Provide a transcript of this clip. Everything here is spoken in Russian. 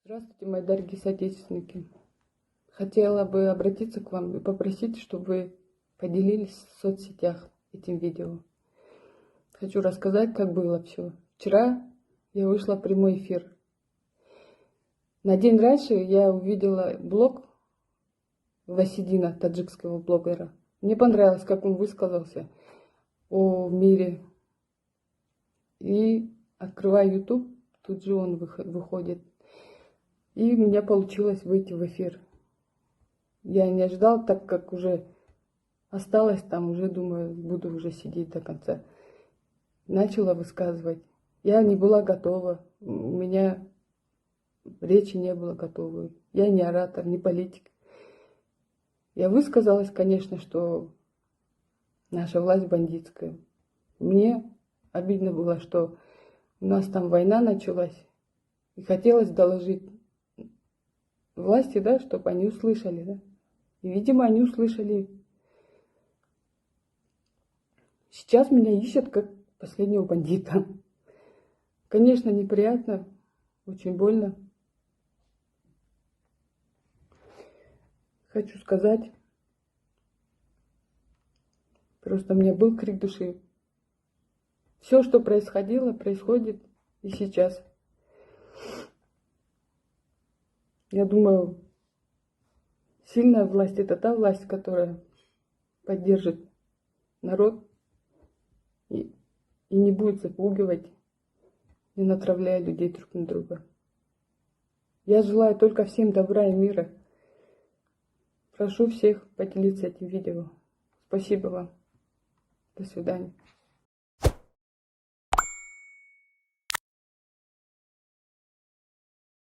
Здравствуйте, мои дорогие соотечественники. Хотела бы обратиться к вам и попросить, чтобы вы поделились в соцсетях этим видео. Хочу рассказать, как было все. Вчера я вышла в прямой эфир. На день раньше я увидела блог Васидина, таджикского блогера. Мне понравилось, как он высказался о мире. И открываю YouTube, тут же он выходит. И у меня получилось выйти в эфир. Я не ожидал, так как уже осталось там, уже думаю, буду уже сидеть до конца. Начала высказывать. Я не была готова, у меня речи не было готовой. Я не оратор, не политик. Я высказалась, конечно, что наша власть бандитская. Мне обидно было, что у нас там война началась. И хотелось доложить власти, да, чтобы они услышали, да. И, видимо, они услышали. Сейчас меня ищут как последнего бандита. Конечно, неприятно, очень больно. Хочу сказать, просто у меня был крик души. Все, что происходило, происходит и сейчас. Я думаю, сильная власть — это та власть, которая поддержит народ и не будет запугивать, не натравляя людей друг на друга. Я желаю только всем добра и мира. Прошу всех поделиться этим видео. Спасибо вам. До свидания.